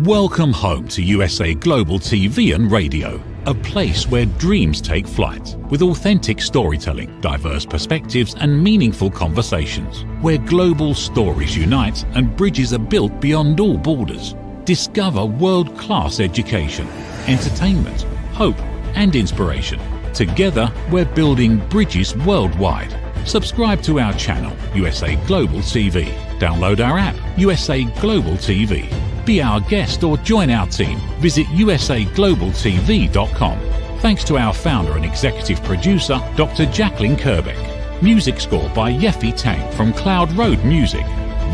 Welcome home to USA Global TV and Radio, a place where dreams take flight, with authentic storytelling, diverse perspectives and meaningful conversations, where global stories unite and bridges are built beyond all borders. Discover world-class education, entertainment, hope and inspiration. Together, we're building bridges worldwide. Subscribe to our channel, USA Global TV. Download our app, USA Global TV. Be our guest or join our team. Visit usaglobaltv.com. Thanks to our founder and executive producer, Dr. Jacqueline Kerbeck. Music score by Yeffy Tang from Cloud Road Music.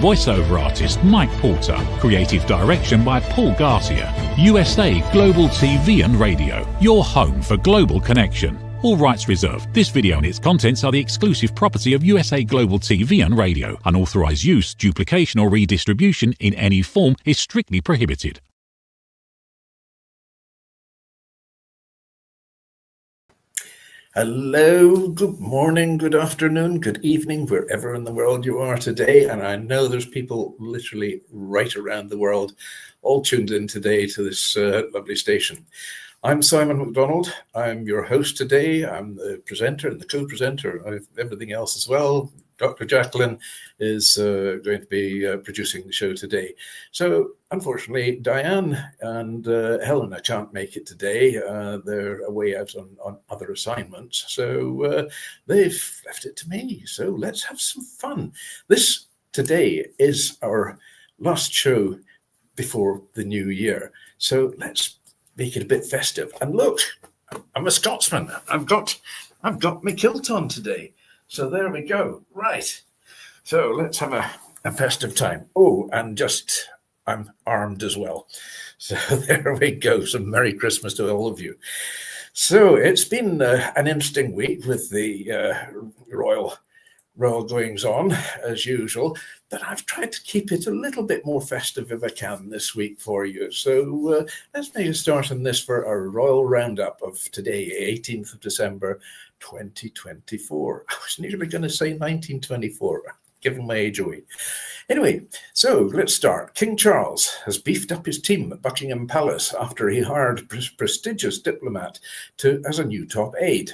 Voiceover artist Mike Porter. Creative direction by Paul Garcia. USA Global TV and Radio. Your home for global connection. All rights reserved. This video and its contents are the exclusive property of USA Global TV and Radio. Unauthorized use, duplication or redistribution in any form is strictly prohibited. Hello, good morning, good afternoon, good evening, wherever in the world you are today. And I know there's people literally right around the world all tuned in today to this lovely station. I'm Simon MacDonald. I'm your host today. I'm the presenter and the co-presenter of everything else as well. Dr. Jacqueline is going to be producing the show today. So unfortunately, Diane and Helena can't make it today. They're away out on other assignments. So they've left it to me. So let's have some fun. This today is our last show before the new year. So let's make it a bit festive. And look, I'm a Scotsman. I've got my kilt on today. So there we go. Right. So let's have a festive time. Oh, and just I'm armed as well. So there we go. So Merry Christmas to all of you. So it's been an interesting week with the royal goings on as usual, but I've tried to keep it a little bit more festive if I can this week for you. So let's make a start on this for our royal roundup of today, 18th of December 2024. I was nearly going to say 1924, giving my age away. Anyway, so let's start. King Charles has beefed up his team at Buckingham Palace after he hired prestigious diplomat as a new top aide.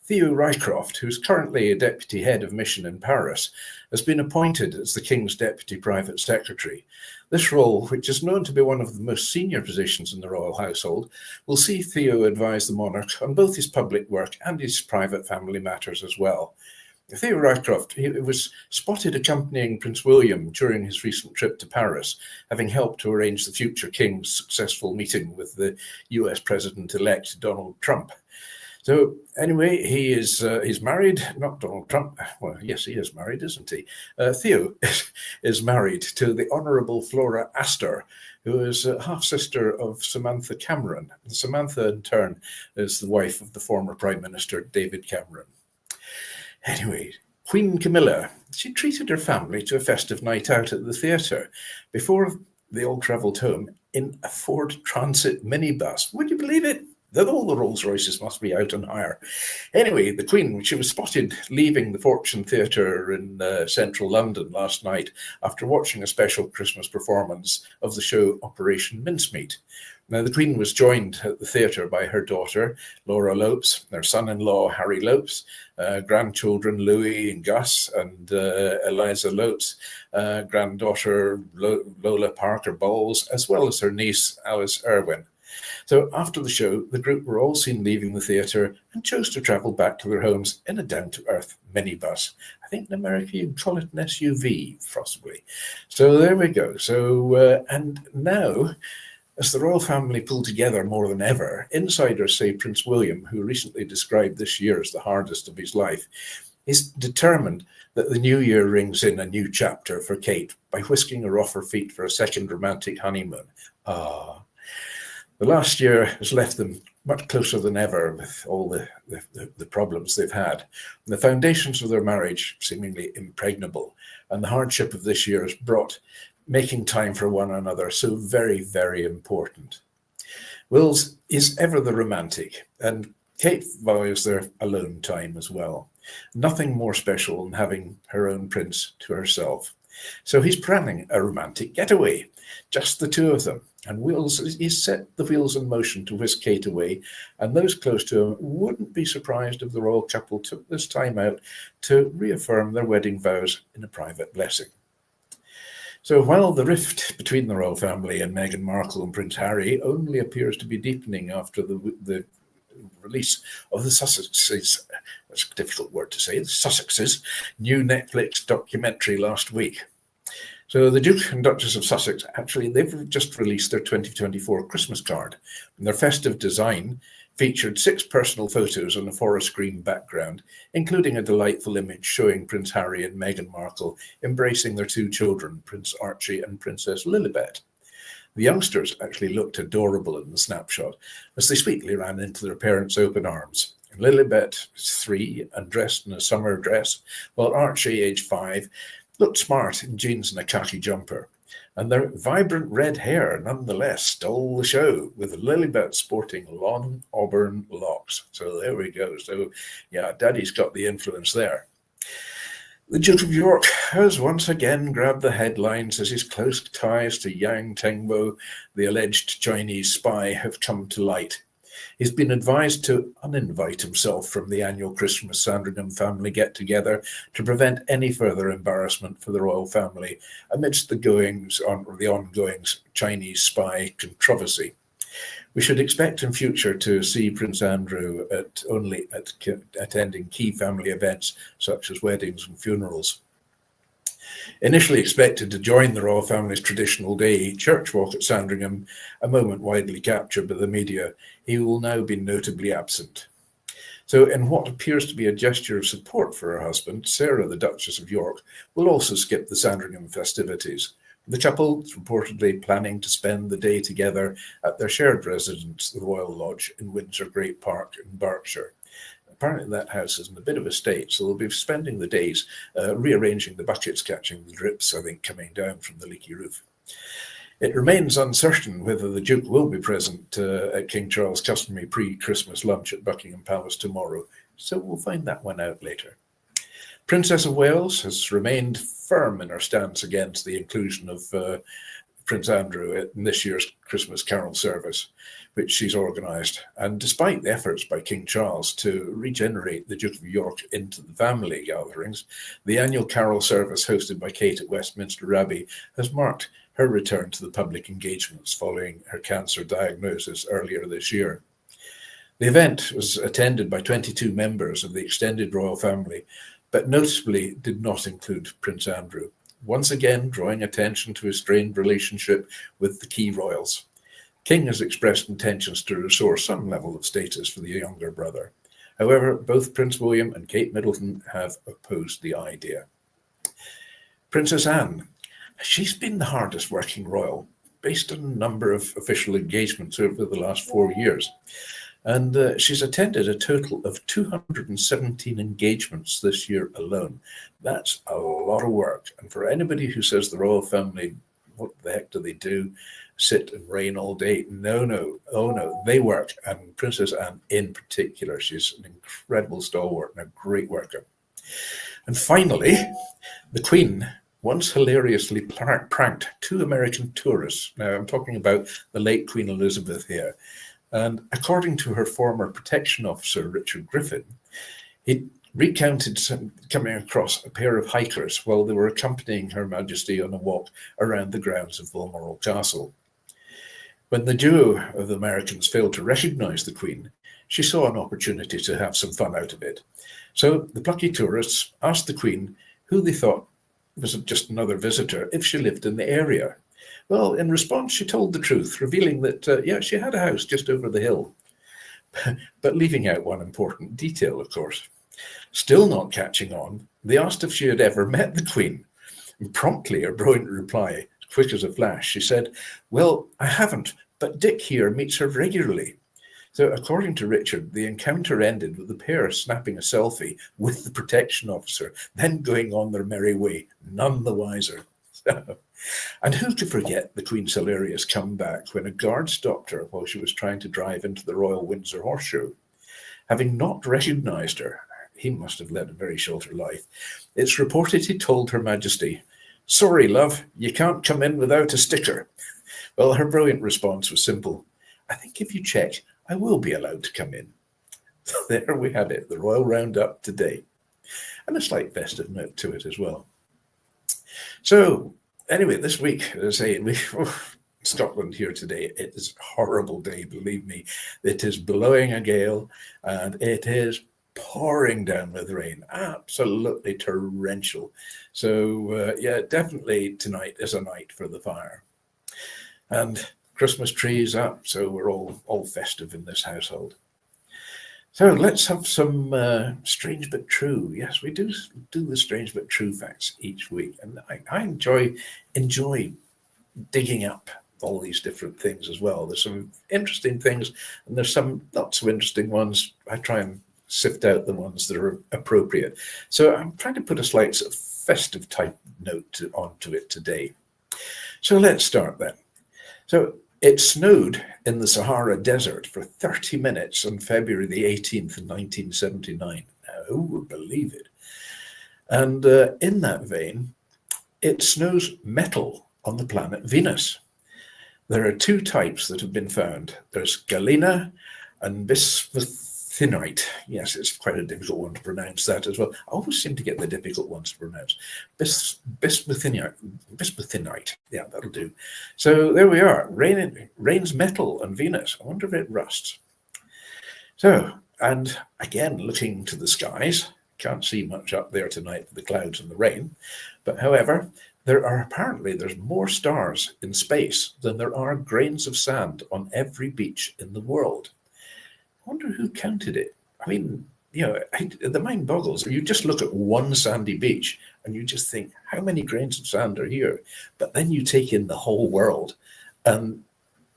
Theo Rycroft, who's currently a deputy head of mission in Paris, has been appointed as the King's Deputy Private Secretary. This role, which is known to be one of the most senior positions in the royal household, will see Theo advise the monarch on both his public work and his private family matters as well. Theo Rycroft was spotted accompanying Prince William during his recent trip to Paris, having helped to arrange the future King's successful meeting with the US President-elect Donald Trump. So anyway, he's married, not Donald Trump. Well, yes, he is married, isn't he? Theo is married to the Honourable Flora Astor, who is a half-sister of Samantha Cameron. And Samantha, in turn, is the wife of the former Prime Minister David Cameron. Anyway, Queen Camilla, she treated her family to a festive night out at the theatre before they all travelled home in a Ford Transit minibus. Would you believe it? That all the Rolls Royces must be out on hire. Anyway, the Queen, she was spotted leaving the Fortune Theatre in central London last night after watching a special Christmas performance of the show Operation Mincemeat. Now, the Queen was joined at the theatre by her daughter, Laura Lopes, their son-in-law, Harry Lopes, grandchildren, Louis and Gus, and Eliza Lopes, granddaughter, Lola Parker Bowles, as well as her niece, Alice Irwin. So after the show, the group were all seen leaving the theatre and chose to travel back to their homes in a down-to-earth minibus. I think in America you'd call it an SUV, possibly. So there we go. So, and now, as the royal family pull together more than ever, insiders say Prince William, who recently described this year as the hardest of his life, is determined that the new year rings in a new chapter for Kate by whisking her off her feet for a second romantic honeymoon. The last year has left them much closer than ever with all the problems they've had. And the foundations of their marriage seemingly impregnable. And the hardship of this year has brought making time for one another so very, very important. Wills is ever the romantic, and Kate values their alone time as well. Nothing more special than having her own prince to herself. So he's planning a romantic getaway, just the two of them. And he set the wheels in motion to whisk Kate away, and those close to him wouldn't be surprised if the royal couple took this time out to reaffirm their wedding vows in a private blessing. So while the rift between the royal family and Meghan Markle and Prince Harry only appears to be deepening after the release of the Sussexes, that's a difficult word to say, the Sussexes, new Netflix documentary last week. So the Duke and Duchess of Sussex, actually, they've just released their 2024 Christmas card. And their festive design featured 6 personal photos on a forest green background, including a delightful image showing Prince Harry and Meghan Markle embracing their 2 children, Prince Archie and Princess Lilibet. The youngsters actually looked adorable in the snapshot as they sweetly ran into their parents' open arms. Lilibet, 3, and dressed in a summer dress, while Archie, aged 5, looked smart in jeans and a khaki jumper. And their vibrant red hair nonetheless stole the show, with Lilibet sporting long auburn locks. So there we go. So yeah, Daddy's got the influence there. The Duke of York has once again grabbed the headlines as his close ties to Yang Tengbo, the alleged Chinese spy, have come to light. He's been advised to uninvite himself from the annual Christmas Sandringham family get-together to prevent any further embarrassment for the royal family amidst the ongoing Chinese spy controversy. We should expect in future to see Prince Andrew only attending key family events such as weddings and funerals. Initially expected to join the royal family's traditional day church walk at Sandringham, a moment widely captured by the media, he will now be notably absent. So in what appears to be a gesture of support for her husband, Sarah, the Duchess of York, will also skip the Sandringham festivities. The couple is reportedly planning to spend the day together at their shared residence, the Royal Lodge in Windsor Great Park in Berkshire. Apparently that house is in a bit of a state, so they'll be spending the days rearranging the buckets catching the drips, I think, coming down from the leaky roof. It remains uncertain whether the Duke will be present at King Charles' customary pre-Christmas lunch at Buckingham Palace tomorrow, so we'll find that one out later. Princess of Wales has remained firm in her stance against the inclusion of Prince Andrew in this year's Christmas Carol service, which she's organised. And despite the efforts by King Charles to regenerate the Duke of York into the family gatherings, the annual Carol service hosted by Kate at Westminster Abbey has marked her return to the public engagements following her cancer diagnosis earlier this year. The event was attended by 22 members of the extended royal family, but noticeably did not include Prince Andrew, once again drawing attention to his strained relationship with the key royals. King has expressed intentions to restore some level of status for the younger brother. However, both Prince William and Kate Middleton have opposed the idea. Princess Anne, she's been the hardest working royal, based on a number of official engagements over the last 4 years. And she's attended a total of 217 engagements this year alone. That's a lot of work. And for anybody who says the royal family, what the heck do they do? Sit and reign all day? No, they work. And Princess Anne in particular, she's an incredible stalwart and a great worker. And finally, the Queen once hilariously pranked 2 American tourists. Now, I'm talking about the late Queen Elizabeth here. And according to her former protection officer, Richard Griffin, he recounted coming across a pair of hikers while they were accompanying Her Majesty on a walk around the grounds of Balmoral Castle. When the duo of the Americans failed to recognize the Queen, she saw an opportunity to have some fun out of it. So the plucky tourists asked the Queen who they thought was just another visitor if she lived in the area. Well, in response, she told the truth, revealing that, she had a house just over the hill, but leaving out one important detail, of course. Still not catching on, they asked if she had ever met the Queen. And promptly, her brilliant reply, quick as a flash, she said, "Well, I haven't, but Dick here meets her regularly." So according to Richard, the encounter ended with the pair snapping a selfie with the protection officer, then going on their merry way, none the wiser. And who could forget the Queen's hilarious comeback when a guard stopped her while she was trying to drive into the Royal Windsor Horse Show. Having not recognised her, he must have led a very sheltered life. It's reported he told Her Majesty, "Sorry, love, you can't come in without a sticker." Well, her brilliant response was simple. I think if you check, I will be allowed to come in. So there we have it, the Royal Roundup today. And a slight festive note to it as well. So anyway, this week, as I say, Scotland here today, it is a horrible day, believe me. It is blowing a gale and it is pouring down with rain, absolutely torrential. So yeah, definitely tonight is a night for the fire. And Christmas trees up, so we're all festive in this household. So let's have some strange but true. Yes, we do the strange but true facts each week, and I enjoy digging up all these different things as well. There's some interesting things, and there's some not so interesting ones. I try and sift out the ones that are appropriate. So I'm trying to put a slight sort of festive type note onto it today. So let's start then. So it snowed in the Sahara Desert for 30 minutes on February the 18th, 1979. Now, who would believe it? And in that vein, it snows metal on the planet Venus. There are two types that have been found. There's galena and bismuthinite. Yes, it's quite a difficult one to pronounce that as well. I always seem to get the difficult ones to pronounce. Bismuthinite. Yeah, that'll do. So there we are. Rains metal on Venus. I wonder if it rusts. So, and again, looking to the skies, can't see much up there tonight with the clouds and the rain. But however, there's more stars in space than there are grains of sand on every beach in the world. I wonder who counted it. I mean, you know, the mind boggles. You just look at one sandy beach and you just think, how many grains of sand are here? But then you take in the whole world and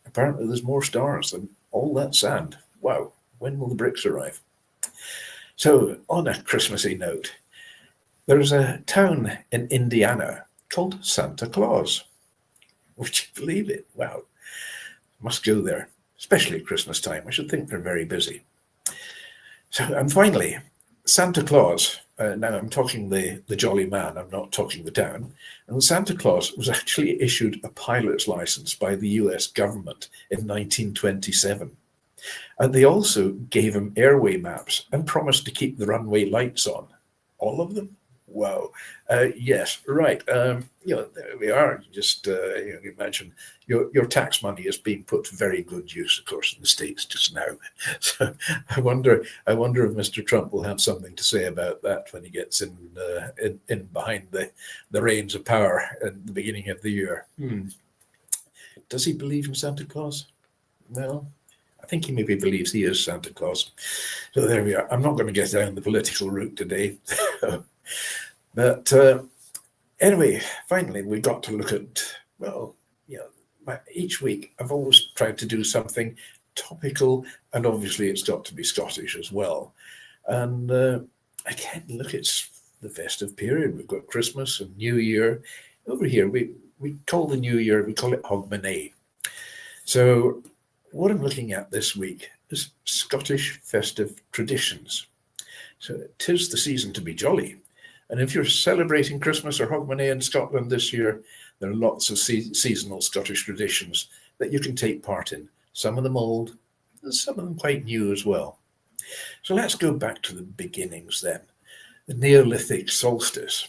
apparently there's more stars than all that sand. Wow, when will the bricks arrive? So on a Christmassy note, there's a town in Indiana called Santa Claus. Would you believe it? Wow, must go there. Especially at Christmas time. I should think they're very busy. So, and finally, Santa Claus, now I'm talking the jolly man, I'm not talking the town, and Santa Claus was actually issued a pilot's license by the US government in 1927. And they also gave him airway maps and promised to keep the runway lights on. All of them? Wow. Yes, right. You know, there we are. Just you know, imagine your tax money is being put to very good use, of course, in the States just now. So I wonder if Mr. Trump will have something to say about that when he gets in behind the reins of power at the beginning of the year. Does he believe in Santa Claus? Well, I think he maybe believes he is Santa Claus. So there we are. I'm not going to get down the political route today. But anyway, finally, we got to look at, well, you know, each week I've always tried to do something topical, and obviously it's got to be Scottish as well. And again, look, it's the festive period. We've got Christmas and New Year. Over here, we call the New Year, we call it Hogmanay. So what I'm looking at this week is Scottish festive traditions. So 'tis the season to be jolly. And if you're celebrating Christmas or Hogmanay in Scotland this year, there are lots of seasonal Scottish traditions that you can take part in. Some of them old, and some of them quite new as well. So let's go back to the beginnings then. The Neolithic solstice.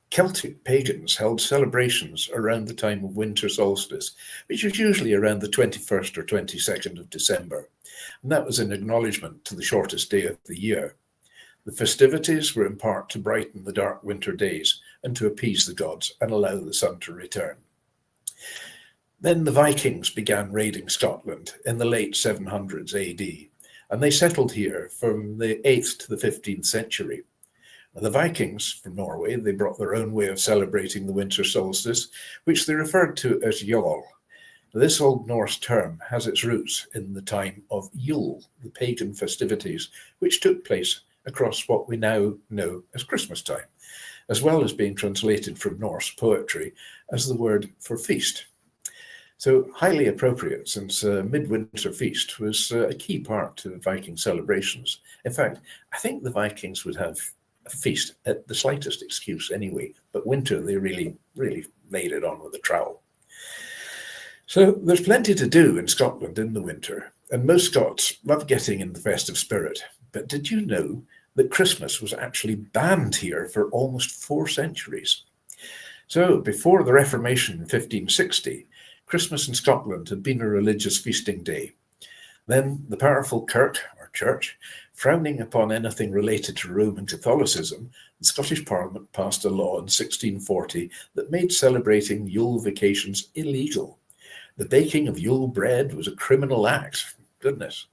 Celtic pagans held celebrations around the time of winter solstice, which was usually around the 21st or 22nd of December. And that was an acknowledgement to the shortest day of the year. The festivities were in part to brighten the dark winter days and to appease the gods and allow the sun to return. Then the Vikings began raiding Scotland in the late 700s AD, and they settled here from the 8th to the 15th century. The Vikings from Norway, they brought their own way of celebrating the winter solstice, which they referred to as Yule. This Old Norse term has its roots in the time of Yule, the pagan festivities, which took place across what we now know as Christmas time, as well as being translated from Norse poetry as the word for feast. So highly appropriate, since midwinter feast was a key part of Viking celebrations. In fact, I think the Vikings would have a feast at the slightest excuse anyway, but winter they really laid it on with a trowel. So there's plenty to do in Scotland in the winter, and most Scots love getting in the festive spirit. But did you know that Christmas was actually banned here for almost 4 centuries? So before the Reformation in 1560, Christmas in Scotland had been a religious feasting day. Then the powerful Kirk, or Church, frowning upon anything related to Roman Catholicism, the Scottish Parliament passed a law in 1640 that made celebrating Yule vacations illegal. The baking of Yule bread was a criminal act. Goodness.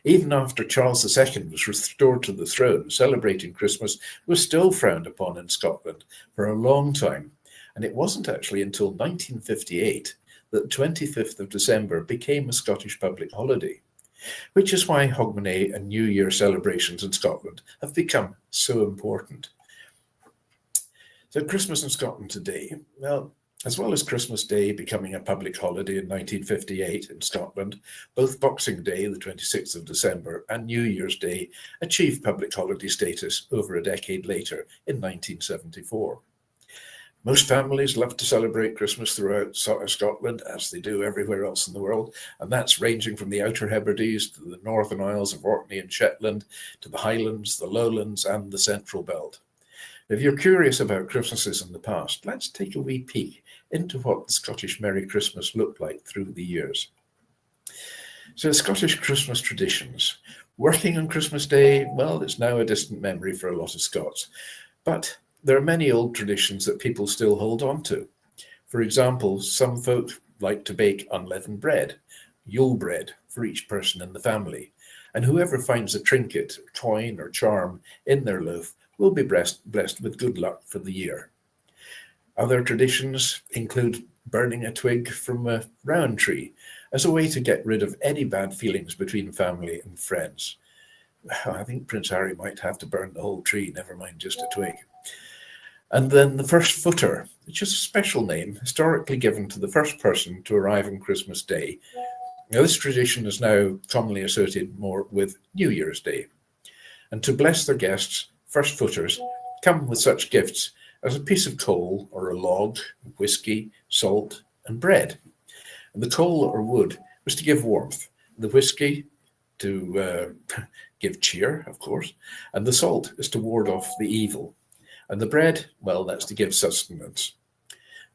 Even after Charles II was restored to the throne, celebrating Christmas was still frowned upon in Scotland for a long time. And it wasn't actually until 1958 that 25th of December became a Scottish public holiday, which is why Hogmanay and New Year celebrations in Scotland have become so important. So Christmas in Scotland today, well, as well as Christmas Day becoming a public holiday in 1958 in Scotland, both Boxing Day, the 26th of December, and New Year's Day achieved public holiday status over a decade later in 1974. Most families love to celebrate Christmas throughout Scotland, as they do everywhere else in the world, and that's ranging from the Outer Hebrides to the Northern Isles of Orkney and Shetland, to the Highlands, the Lowlands, and the Central Belt. If you're curious about Christmases in the past, let's take a wee peek into what the Scottish Merry Christmas looked like through the years. So Scottish Christmas traditions. Working on Christmas Day, well, it's now a distant memory for a lot of Scots, but there are many old traditions that people still hold on to. For example, some folk like to bake unleavened bread, Yule bread, for each person in the family, and whoever finds a trinket, coin, or charm in their loaf will be blessed with good luck for the year. Other traditions include burning a twig from a round tree as a way to get rid of any bad feelings between family and friends. I think Prince Harry might have to burn the whole tree, never mind just a twig. And then the first footer, which is a special name historically given to the first person to arrive on Christmas Day. Now, this tradition is now commonly associated more with New Year's Day. And to bless their guests, first footers come with such gifts as a piece of coal or a log, whiskey, salt, and bread. And the coal or wood was to give warmth, the whiskey to give cheer, of course, and the salt is to ward off the evil. And the bread, well, that's to give sustenance.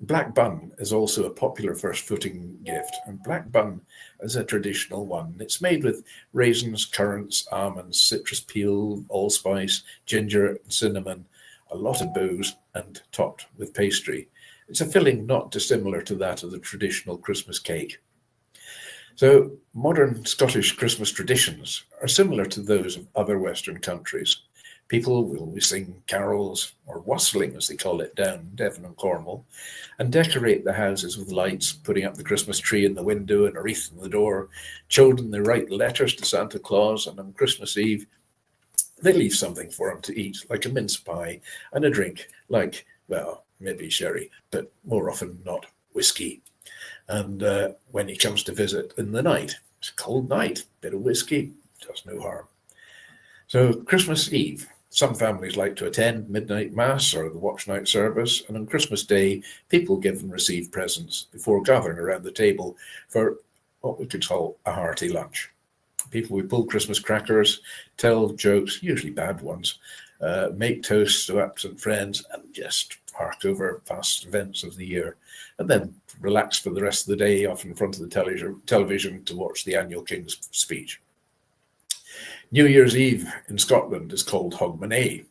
Black bun is also a popular first footing gift, and black bun is a traditional one. It's made with raisins, currants, almonds, citrus peel, allspice, ginger, and cinnamon, a lot of booze, and topped with pastry. It's a filling not dissimilar to that of the traditional Christmas cake. So modern Scottish Christmas traditions are similar to those of other Western countries. People will sing carols, or wassailing as they call it down in Devon and Cornwall, and decorate the houses with lights, putting up the Christmas tree in the window and a wreath in the door. Children, they write letters to Santa Claus, and on Christmas Eve, they leave something for him to eat, like a mince pie, and a drink, like, well, maybe sherry, but more often not whiskey. And when he comes to visit in the night, it's a cold night, bit of whiskey, does no harm. So Christmas Eve, some families like to attend midnight mass or the watch night service, and on Christmas Day, people give and receive presents before gathering around the table for what we could call a hearty lunch. People will pull Christmas crackers, tell jokes, usually bad ones, make toasts to absent friends, and just hark over past events of the year, and then relax for the rest of the day off in front of the television to watch the annual King's speech. New Year's Eve in Scotland is called Hogmanay.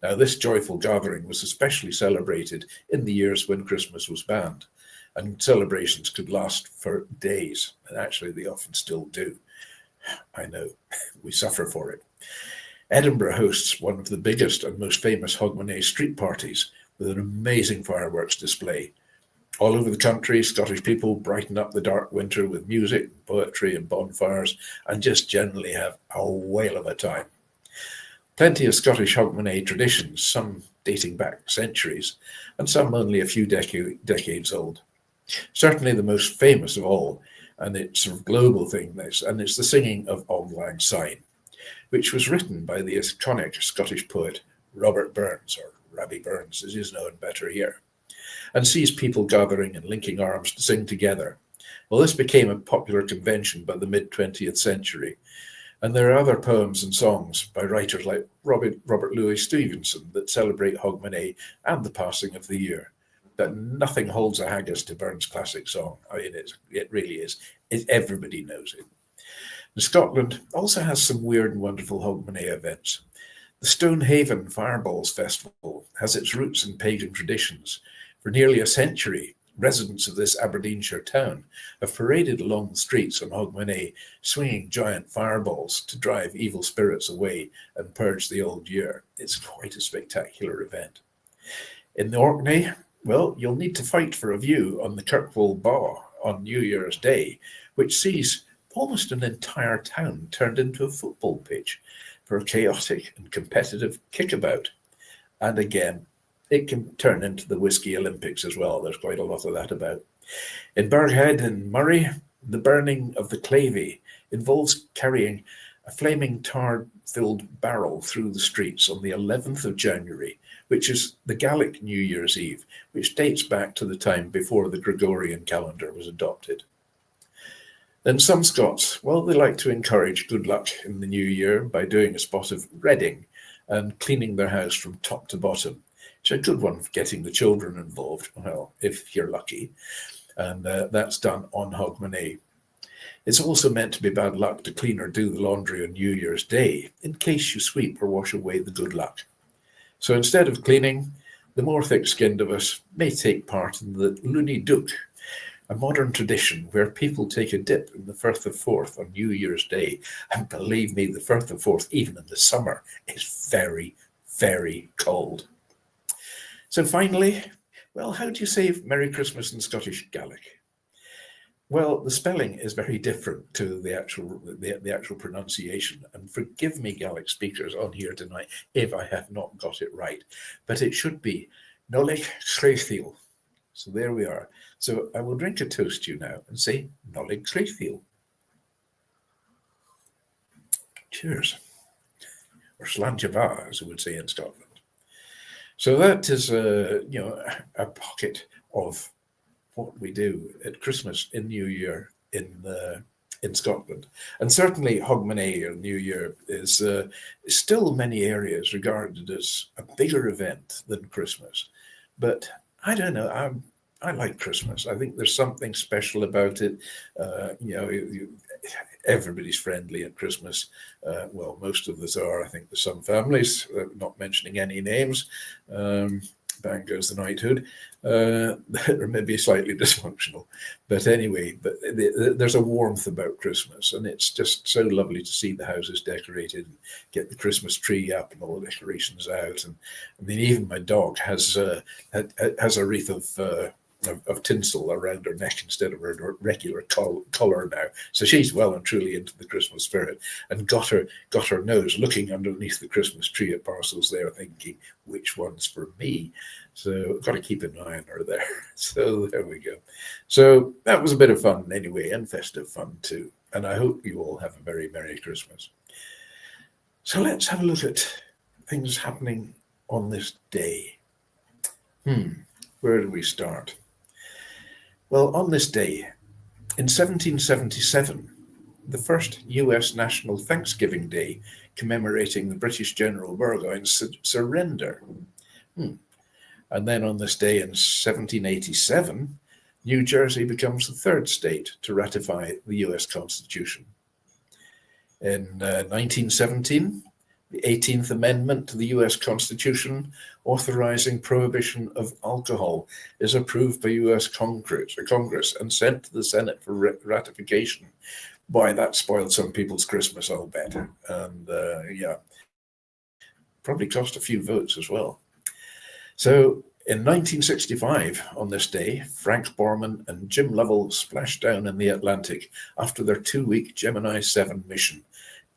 Now, this joyful gathering was especially celebrated in the years when Christmas was banned, and celebrations could last for days, and actually they often still do. I know, we suffer for it. Edinburgh hosts one of the biggest and most famous Hogmanay street parties with an amazing fireworks display. All over the country, Scottish people brighten up the dark winter with music, poetry, and bonfires, and just generally have a whale of a time. Plenty of Scottish Hogmanay traditions, some dating back centuries, and some only a few decades old. Certainly the most famous of all, and it's a global thing, and it's the singing of Auld Lang Syne, which was written by the iconic Scottish poet Robert Burns, or Robbie Burns as he's known better here, and sees people gathering and linking arms to sing together. Well, this became a popular convention by the mid-20th century. And there are other poems and songs by writers like Robert Louis Stevenson that celebrate Hogmanay and the passing of the year. But nothing holds a haggis to Burns' classic song. I mean, it really is. Everybody knows it. And Scotland also has some weird and wonderful Hogmanay events. The Stonehaven Fireballs Festival has its roots in pagan traditions. For nearly a century, residents of this Aberdeenshire town have paraded along the streets on Hogmanay, swinging giant fireballs to drive evil spirits away and purge the old year. It's quite a spectacular event. In the Orkney, well, you'll need to fight for a view on the Kirkwall Ba on New Year's Day, which sees almost an entire town turned into a football pitch for a chaotic and competitive kickabout. And again, it can turn into the Whiskey Olympics as well. There's quite a lot of that about. In Burghead in Murray, the burning of the Clavey involves carrying a flaming tar-filled barrel through the streets on the 11th of January, which is the Gaelic New Year's Eve, which dates back to the time before the Gregorian calendar was adopted. Then some Scots, well, they like to encourage good luck in the new year by doing a spot of redding and cleaning their house from top to bottom. It's a good one for getting the children involved, well, if you're lucky. And that's done on Hogmanay. It's also meant to be bad luck to clean or do the laundry on New Year's Day, in case you sweep or wash away the good luck. So instead of cleaning, the more thick-skinned of us may take part in the Looney Dook, a modern tradition where people take a dip in the Firth of Forth on New Year's Day. And believe me, the Firth of Forth, even in the summer, is very, very cold. So finally, well, how do you say Merry Christmas in Scottish Gaelic? Well, the spelling is very different to the actual pronunciation. And forgive me, Gaelic speakers on here tonight, if I have not got it right. But it should be Nolig Chreithil. So there we are. So I will drink a toast to you now and say Nolig Chreithil. Cheers. Or Slàinte, as we would say in Scotland. So that is a pocket of what we do at Christmas in New Year in Scotland. And certainly Hogmanay or New Year is still in many areas regarded as a bigger event than Christmas. But I don't know, I like Christmas. I think there's something special about it. Everybody's friendly at Christmas. Well, most of us are. I think there's some families, not mentioning any names, bang goes the knighthood, that are maybe slightly dysfunctional. But anyway, there's a warmth about Christmas, and it's just so lovely to see the houses decorated and get the Christmas tree up and all the decorations out. And I mean, even my dog has a wreath of tinsel around her neck instead of her regular collar now. So she's well and truly into the Christmas spirit, and got her nose looking underneath the Christmas tree at parcels there, thinking, which one's for me? So I've got to keep an eye on her there. So there we go. So that was a bit of fun anyway, and festive fun too. And I hope you all have a very Merry Christmas. So let's have a look at things happening on this day. Where do we start? Well, on this day, in 1777, the first US National Thanksgiving Day commemorating the British General Burgoyne's surrender. And then on this day in 1787, New Jersey becomes the third state to ratify the US Constitution. In 1917, the 18th Amendment to the US Constitution authorizing prohibition of alcohol is approved by US Congress and sent to the Senate for ratification. Boy, that spoiled some people's Christmas, I'll bet. And probably cost a few votes as well. So in 1965, on this day, Frank Borman and Jim Lovell splashed down in the Atlantic after their 2-week Gemini 7 mission,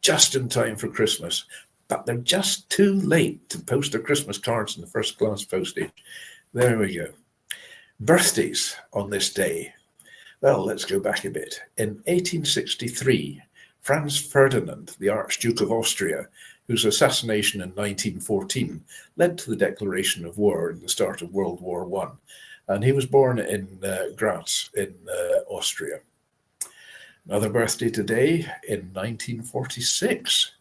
just in time for Christmas. But they're just too late to post their Christmas cards in the first class postage. There we go. Birthdays on this day. Well, let's go back a bit. In 1863, Franz Ferdinand, the Archduke of Austria, whose assassination in 1914 led to the declaration of war and the start of World War I. And he was born in Graz in Austria. Another birthday today in 1946.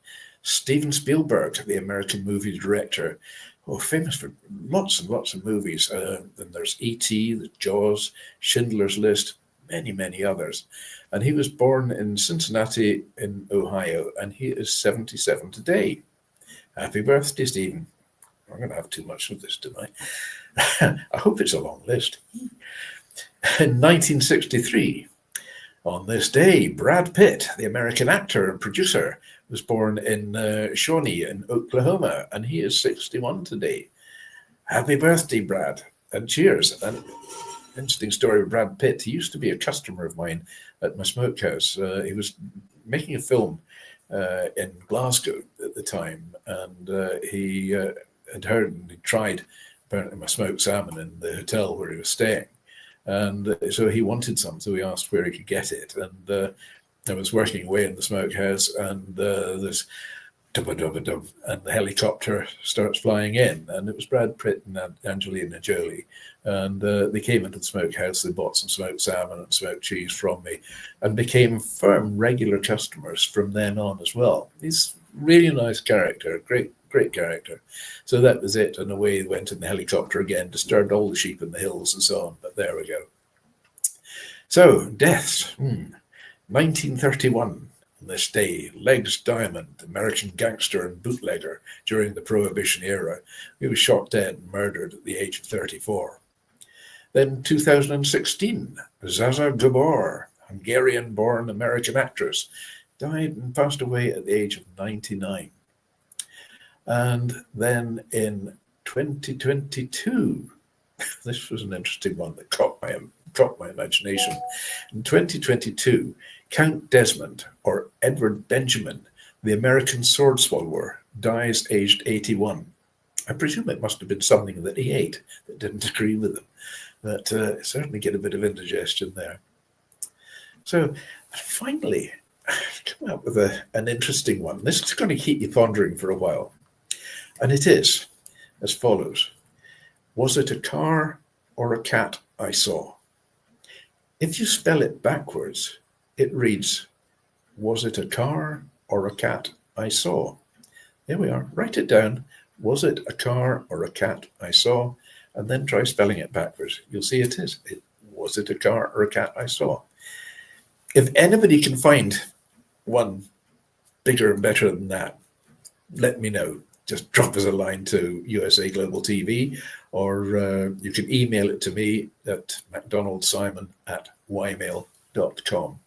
Steven Spielberg, the American movie director, famous for lots and lots of movies. Then there's E.T., the Jaws, Schindler's List, many, many others. And he was born in Cincinnati in Ohio, and he is 77 today. Happy birthday, Stephen. I'm going to have too much of this tonight. I hope it's a long list. In 1963, on this day, Brad Pitt, the American actor and producer, was born in Shawnee in Oklahoma, and he is 61 today. Happy birthday, Brad, and cheers. And interesting story with Brad Pitt. He used to be a customer of mine at my smokehouse. He was making a film in Glasgow at the time, and he had heard and he tried apparently my smoked salmon in the hotel where he was staying. And so he wanted some, so he asked where he could get it. And I was working away in the smokehouse, and this dub-a-dub-a-dub, and the helicopter starts flying in, and it was Brad Pitt and Angelina Jolie. And they came into the smokehouse, they bought some smoked salmon and smoked cheese from me, and became firm, regular customers from then on as well. He's really nice character, great character. So that was it, and away he went in the helicopter again, disturbed all the sheep in the hills and so on, but there we go. So, deaths. 1931, on this day, Legs Diamond, American gangster and bootlegger during the Prohibition era. He was shot dead and murdered at the age of 34. Then 2016, Zaza Gabor, Hungarian-born American actress, died and passed away at the age of 99. And then in 2022, this was an interesting one that caught my imagination. In 2022, Count Desmond, or Edward Benjamin, the American sword swallower, dies aged 81. I presume it must have been something that he ate that didn't agree with him. But certainly get a bit of indigestion there. So finally, I've come up with an interesting one. This is going to keep you pondering for a while. And it is as follows. Was it a car or a cat I saw? If you spell it backwards, it reads, was it a car or a cat I saw? There we are. Write it down. Was it a car or a cat I saw? And then try spelling it backwards. You'll see it is. Was it a car or a cat I saw? If anybody can find one bigger and better than that, let me know. Just drop us a line to USA Global TV, or you can email it to me at macdonaldsimon@ymail.com.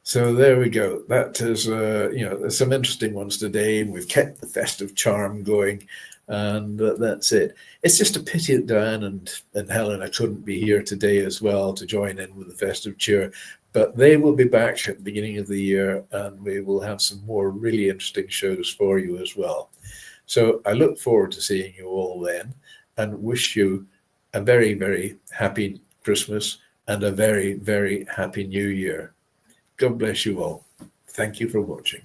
So there we go. That is, there's some interesting ones today. We've kept the festive charm going, and that's it. It's just a pity that DIANN and Helena couldn't be here today as well to join in with the festive cheer. But they will be back at the beginning of the year, and we will have some more really interesting shows for you as well. So I look forward to seeing you all then, and wish you a very, very happy Christmas and a very, very happy New Year. God bless you all. Thank you for watching.